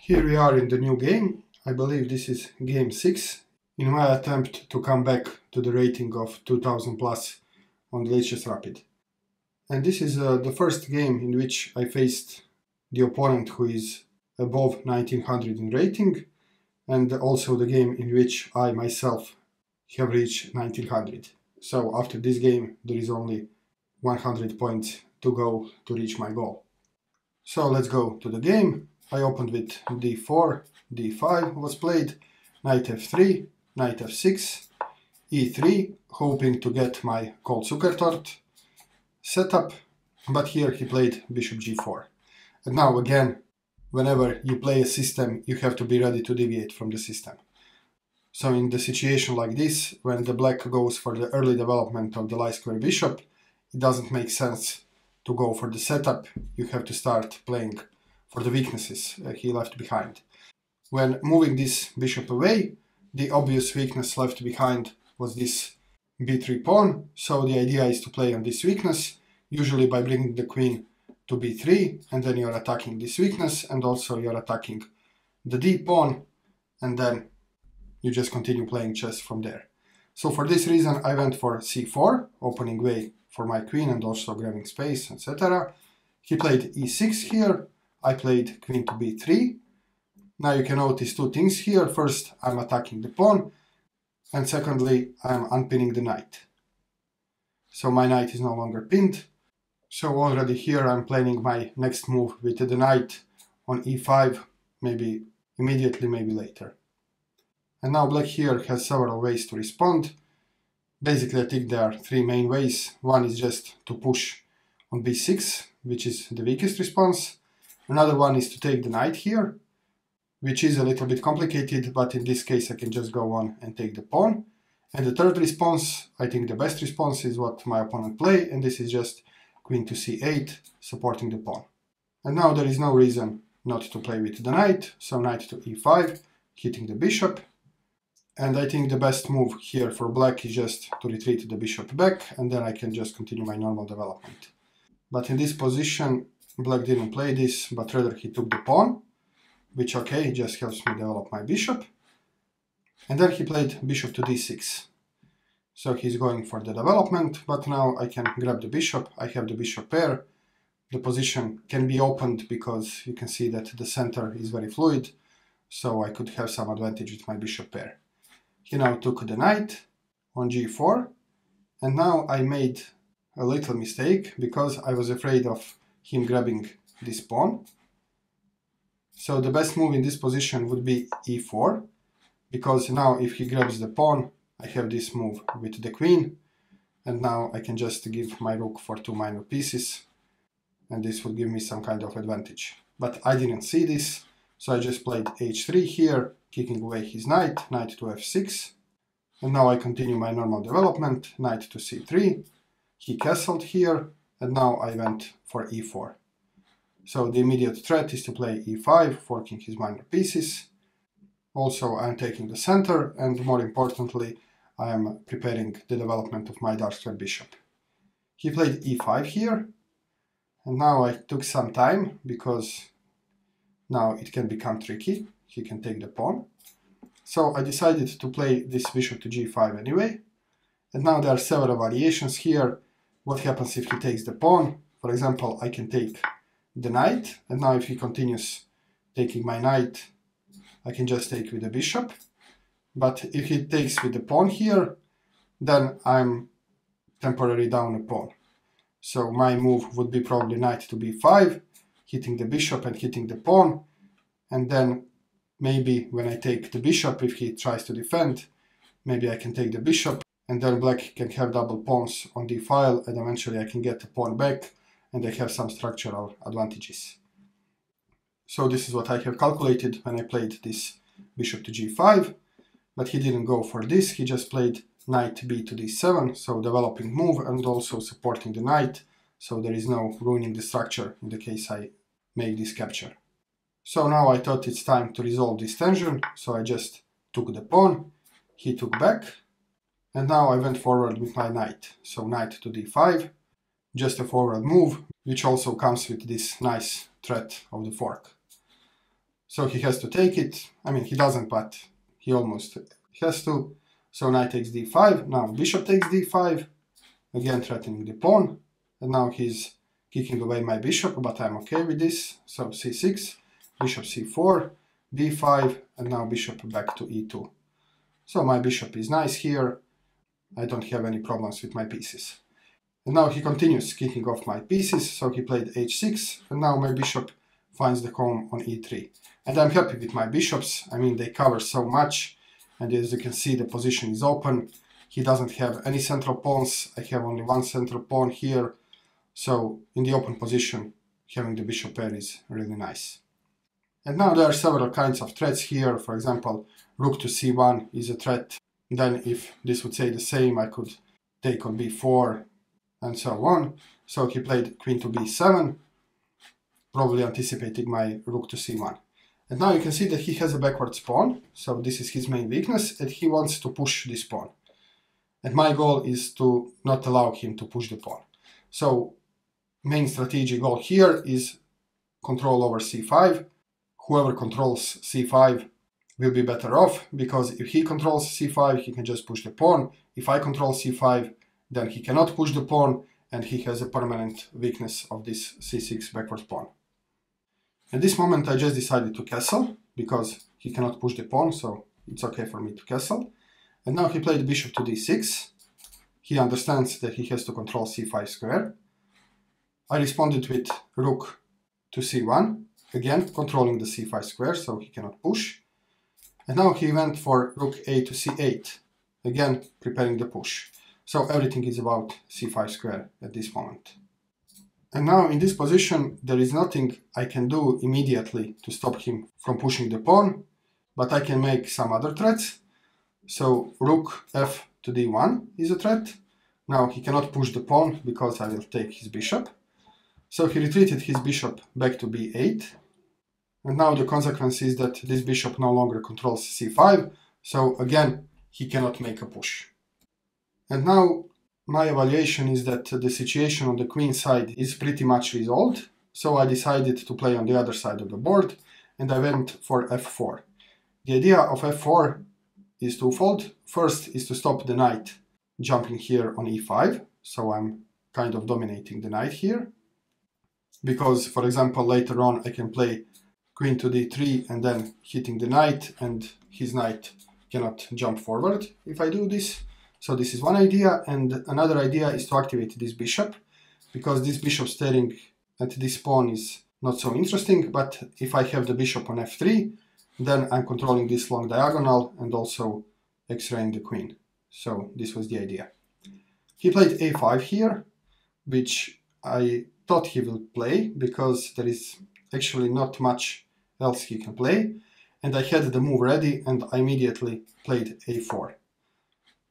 Here we are in the new game. I believe this is game 6 in my attempt to come back to the rating of 2000 plus on the Chess Rapid. And this is the first game in which I faced the opponent who is above 1900 in rating, and also the game in which I myself have reached 1900. So after this game there is only 100 points to go to reach my goal. So let's go to the game. I opened with d4, d5 was played, knight f3, knight f6, e3, hoping to get my cold Zuckertort setup, but here he played bishop g4. And now again, whenever you play a system, you have to be ready to deviate from the system. So in the situation like this, when the black goes for the early development of the light square bishop, it doesn't make sense to go for the setup. You have to start playing for the weaknesses he left behind. When moving this bishop away, the obvious weakness left behind was this b3 pawn, so the idea is to play on this weakness, usually by bringing the queen to b3, and then you're attacking this weakness, and also you're attacking the d pawn, and then you just continue playing chess from there. So for this reason I went for c4, opening way for my queen and also grabbing space, etc. He played e6 here, I played queen to b3. Now you can notice two things here. First, I'm attacking the pawn, and secondly, I'm unpinning the knight. So my knight is no longer pinned. So already here I'm planning my next move with the knight on e5, maybe immediately, maybe later. And now black here has several ways to respond. Basically I think there are three main ways. One is just to push on b6, which is the weakest response. Another one is to take the knight here, which is a little bit complicated, but in this case I can just go on and take the pawn. And the third response, I think the best response, is what my opponent played, and this is just queen to c8, supporting the pawn. And now there is no reason not to play with the knight, so knight to e5, hitting the bishop. And I think the best move here for black is just to retreat the bishop back, and then I can just continue my normal development. But in this position, black didn't play this, but rather he took the pawn, which okay, just helps me develop my bishop. And then he played bishop to d6. So he's going for the development, but now I can grab the bishop, I have the bishop pair. The position can be opened because you can see that the center is very fluid, so I could have some advantage with my bishop pair. He now took the knight on g4, and now I made a little mistake because I was afraid of him grabbing this pawn. So the best move in this position would be e4, because now if he grabs the pawn, I have this move with the queen, and now I can just give my rook for two minor pieces, and this would give me some kind of advantage. But I didn't see this, so I just played h3 here, kicking away his knight, knight to f6, and now I continue my normal development, knight to c3, he castled here, and now I went for e4. So the immediate threat is to play e5, forking his minor pieces. Also I'm taking the center, and more importantly I am preparing the development of my dark square bishop. He played e5 here, and now I took some time because now it can become tricky. He can take the pawn. So I decided to play this bishop to g5 anyway, and now there are several variations here. What happens if he takes the pawn? For example, I can take the knight, and now if he continues taking my knight, I can just take with the bishop. But if he takes with the pawn here, then I'm temporarily down a pawn. So my move would be probably knight to b5, hitting the bishop and hitting the pawn, and then maybe when I take the bishop, if he tries to defend, maybe I can take the bishop, and then black can have double pawns on the file, and eventually I can get the pawn back, and I have some structural advantages. So this is what I have calculated when I played this bishop to g5, but he didn't go for this, he just played knight b to d7, so developing move and also supporting the knight, so there is no ruining the structure in the case I make this capture. So now I thought it's time to resolve this tension, so I just took the pawn, he took back, and now I went forward with my knight, so knight to d5, just a forward move, which also comes with this nice threat of the fork. So he has to take it. I mean, he doesn't, but he almost has to. So knight takes d5. Now bishop takes d5, again threatening the pawn. And now he's kicking away my bishop, but I'm okay with this. So c6, bishop c4, b5, and now bishop back to e2. So my bishop is nice here. I don't have any problems with my pieces. And now he continues kicking off my pieces. So he played h6, and now my bishop finds the home on e3. And I'm happy with my bishops. I mean, they cover so much. And as you can see, the position is open. He doesn't have any central pawns. I have only one central pawn here. So in the open position, having the bishop pair is really nice. And now there are several kinds of threats here. For example, rook to c1 is a threat. Then if this would say the same, I could take on b4 and so on. So he played queen to b7, probably anticipating my rook to c1. And now you can see that he has a backwards pawn. So this is his main weakness, and he wants to push this pawn. And my goal is to not allow him to push the pawn. So main strategic goal here is control over c5. Whoever controls c5 will be better off, because if he controls c5, he can just push the pawn. If I control c5, then he cannot push the pawn, and he has a permanent weakness of this c6 backward pawn. At this moment, I just decided to castle, because he cannot push the pawn, so it's okay for me to castle. And now he played bishop to d6. He understands that he has to control c5 square. I responded with rook to c1, again controlling the c5 square, so he cannot push. And now he went for rook a to c8, again preparing the push. So everything is about c5 square at this moment. And now in this position, there is nothing I can do immediately to stop him from pushing the pawn, but I can make some other threats. So rook f to d1 is a threat. Now he cannot push the pawn because I will take his bishop. So he retreated his bishop back to b8. And now the consequence is that this bishop no longer controls c5. So again, he cannot make a push. And now my evaluation is that the situation on the queen side is pretty much resolved. So I decided to play on the other side of the board, and I went for f4. The idea of f4 is twofold. First is to stop the knight jumping here on e5. So I'm kind of dominating the knight here. Because, for example, later on I can play queen to d3 and then hitting the knight, and his knight cannot jump forward if I do this. So this is one idea, and another idea is to activate this bishop, because this bishop staring at this pawn is not so interesting, but if I have the bishop on f3, then I'm controlling this long diagonal and also x-raying the queen. So this was the idea. He played a5 here, which I thought he will play, because there is actually not much else he can play, and I had the move ready, and I immediately played a4.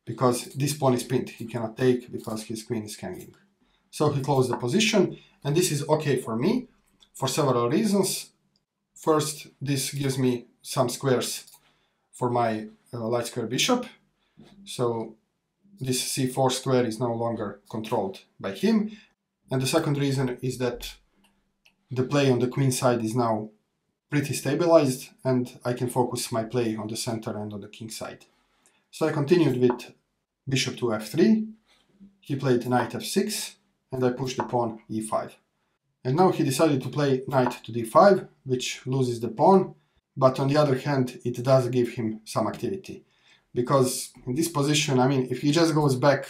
Because this pawn is pinned, he cannot take because his queen is hanging. So he closed the position, and this is okay for me for several reasons. First, this gives me some squares for my light square bishop. So this c4 square is no longer controlled by him. And the second reason is that the play on the queen side is now pretty stabilized, and I can focus my play on the center and on the king side. So I continued with bishop to f3, he played knight f6, and I pushed the pawn e5. And now he decided to play knight to d5, which loses the pawn, but on the other hand, it does give him some activity. Because in this position, I mean, if he just goes back,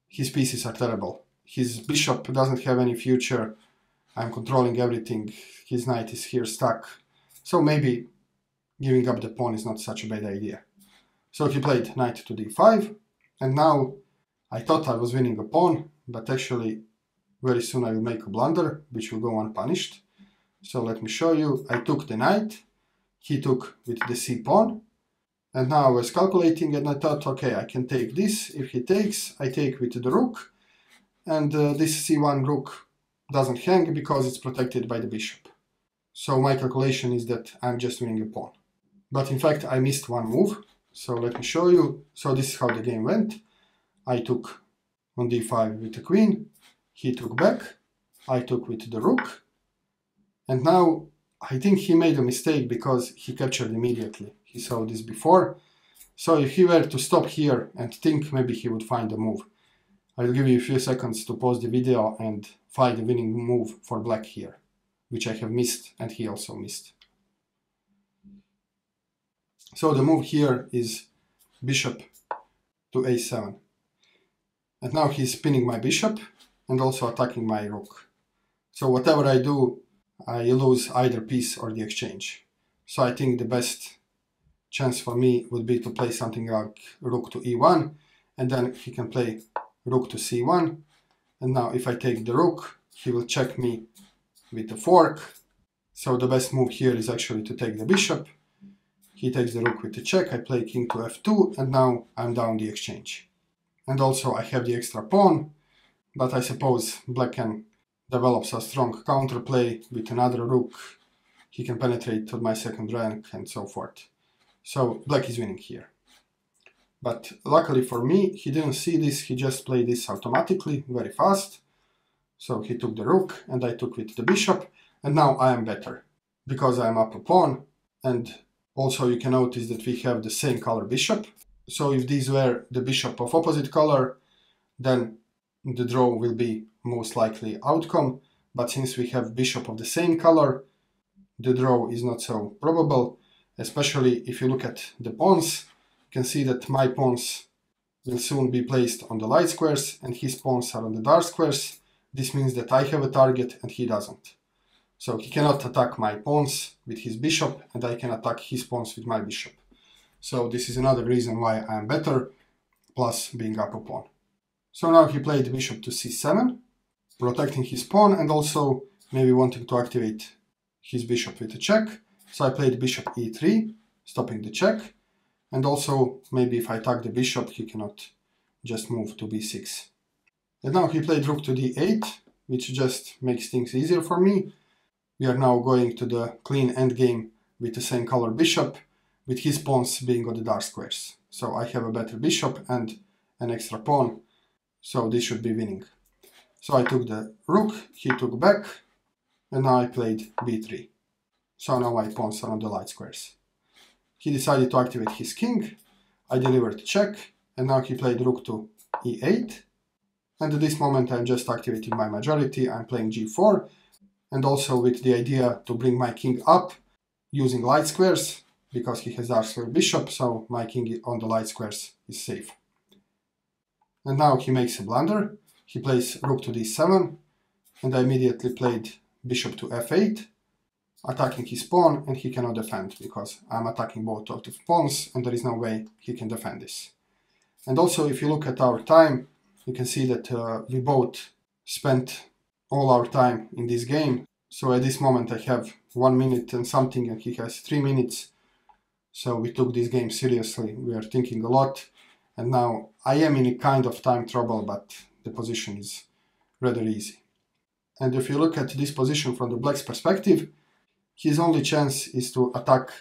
his pieces are terrible. His bishop doesn't have any future, I'm controlling everything, his knight is here stuck, so maybe giving up the pawn is not such a bad idea. So he played knight to d5, and now I thought I was winning a pawn, but actually very soon I will make a blunder, which will go unpunished. So let me show you. I took the knight, he took with the c pawn, and now I was calculating, and I thought, okay, I can take this. If he takes, I take with the rook, and this c1 rook doesn't hang because it's protected by the bishop. So my calculation is that I'm just winning a pawn. But in fact, I missed one move. So let me show you. So this is how the game went. I took on d5 with the queen, he took back, I took with the rook, and now I think he made a mistake because he captured immediately. He saw this before. So if he were to stop here and think, maybe he would find a move. I'll give you a few seconds to pause the video and find the winning move for black here, which I have missed and he also missed. So the move here is bishop to a7. And now he's spinning my bishop and also attacking my rook. So whatever I do, I lose either piece or the exchange. So I think the best chance for me would be to play something like rook to e1, and then he can play rook to c1. And now if I take the rook, he will check me with the fork. So the best move here is actually to take the bishop. He takes the rook with the check, I play king to f2, and now I'm down the exchange. And also I have the extra pawn, but I suppose black can develop a strong counterplay with another rook. He can penetrate to my second rank and so forth. So black is winning here. But luckily for me, he didn't see this, he just played this automatically, very fast. So he took the rook and I took with the bishop, and now I am better because I am up a pawn. And also you can notice that we have the same color bishop. So if these were the bishop of opposite color, then the draw will be most likely outcome. But since we have bishop of the same color, the draw is not so probable, especially if you look at the pawns. You can see that my pawns will soon be placed on the light squares and his pawns are on the dark squares. This means that I have a target and he doesn't. So he cannot attack my pawns with his bishop and I can attack his pawns with my bishop. So this is another reason why I am better, plus being up a pawn. So now he played bishop to c7, protecting his pawn and also maybe wanting to activate his bishop with a check. So I played bishop e3, stopping the check. And also maybe if I attack the bishop, he cannot just move to b6. And now he played rook to d8, which just makes things easier for me. We are now going to the clean endgame with the same color bishop, with his pawns being on the dark squares. So I have a better bishop and an extra pawn, so this should be winning. So I took the rook, he took back, and now I played b3. So now my pawns are on the light squares. He decided to activate his king, I delivered check, and now he played rook to e8. And at this moment I'm just activating my majority, I'm playing g4, and also with the idea to bring my king up using light squares, because he has dark square bishop, so my king on the light squares is safe. And now he makes a blunder, he plays rook to d7, and I immediately played bishop to f8, attacking his pawn, and he cannot defend because I'm attacking both of the pawns and there is no way he can defend this. And also if you look at our time, you can see that we both spent all our time in this game. So at this moment I have 1 minute and something and he has 3 minutes. So we took this game seriously, we are thinking a lot, and now I am in a kind of time trouble, but the position is rather easy. And if you look at this position from the black's perspective, his only chance is to attack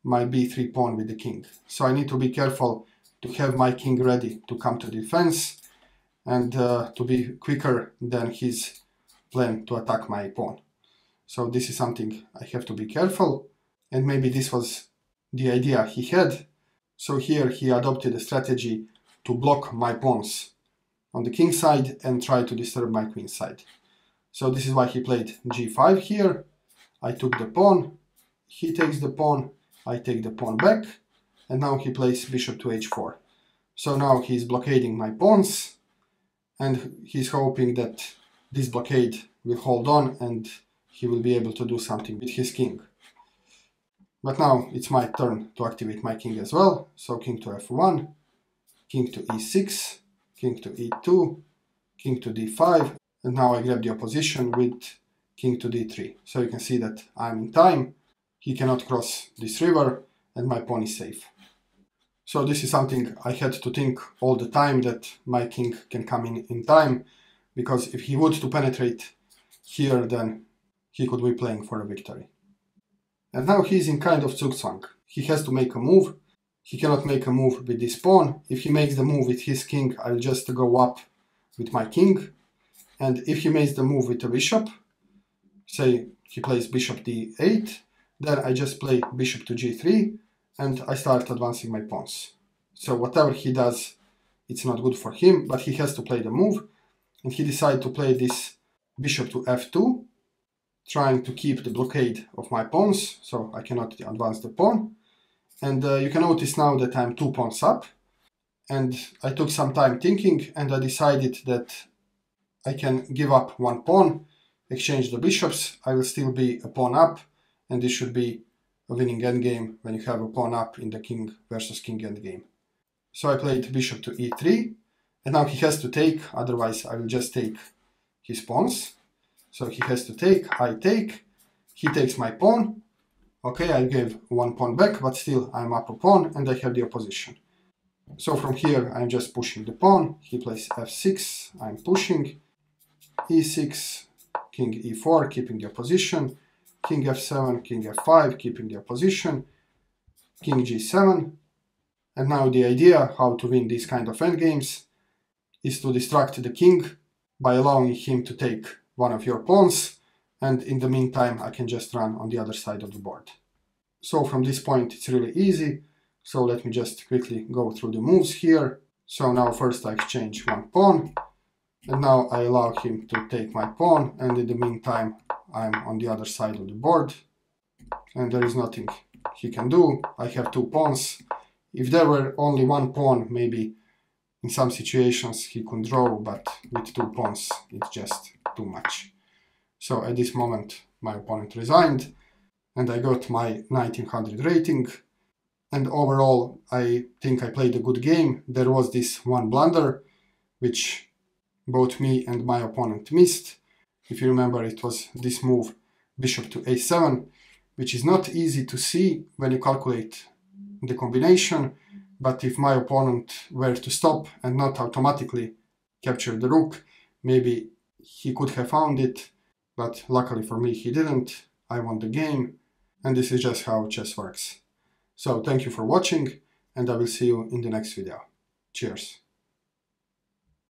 my b3 pawn with the king. So I need to be careful to have my king ready to come to defense and to be quicker than his plan to attack my pawn. So this is something I have to be careful, and maybe this was the idea he had. So here he adopted a strategy to block my pawns on the king side and try to disturb my queen side. So this is why he played g5 here. I took the pawn, he takes the pawn, I take the pawn back, and now he plays bishop to h4. So now he's blockading my pawns, and he's hoping that this blockade will hold on and he will be able to do something with his king. But now it's my turn to activate my king as well. So king to f1, king to e6, king to e2, king to d5, and now I grab the opposition with king to d3. So you can see that I'm in time, he cannot cross this river, and my pawn is safe. So this is something I had to think all the time, that my king can come in time, because if he would to penetrate here, then he could be playing for a victory. And now he's in kind of zugzwang. He has to make a move. He cannot make a move with this pawn. If he makes the move with his king, I'll just go up with my king. And if he makes the move with the bishop, say he plays bishop d8, then I just play bishop to g3, and I start advancing my pawns. So whatever he does, it's not good for him, but he has to play the move, and he decided to play this bishop to f2, trying to keep the blockade of my pawns, so I cannot advance the pawn. And you can notice now that I'm 2 pawns up, and I took some time thinking, and I decided that I can give up 1 pawn, exchange the bishops, I will still be a pawn up, and this should be a winning endgame when you have a pawn up in the king versus king endgame. So I played bishop to e3, and now he has to take, otherwise I will just take his pawns. So he has to take, I take, he takes my pawn. Okay, I gave 1 pawn back, but still I'm up a pawn and I have the opposition. So from here I'm just pushing the pawn, he plays f6, I'm pushing, e6, king e4, keeping the opposition, king f7, king f5, keeping the opposition, king g7. And now the idea how to win these kind of endgames is to distract the king by allowing him to take one of your pawns, and in the meantime I can just run on the other side of the board. So from this point it's really easy, so let me just quickly go through the moves here. So now first I exchange 1 pawn, and now I allow him to take my pawn, and in the meantime I'm on the other side of the board, and there is nothing he can do. I have 2 pawns. If there were only 1 pawn, maybe in some situations he could draw, but with 2 pawns it's just too much. So at this moment my opponent resigned, and I got my 1900 rating. And overall I think I played a good game. There was this one blunder which both me and my opponent missed. If you remember, it was this move bishop to a7, which is not easy to see when you calculate the combination, but if my opponent were to stop and not automatically capture the rook, maybe he could have found it, but luckily for me he didn't. I won the game, and this is just how chess works. So thank you for watching, and I will see you in the next video. Cheers!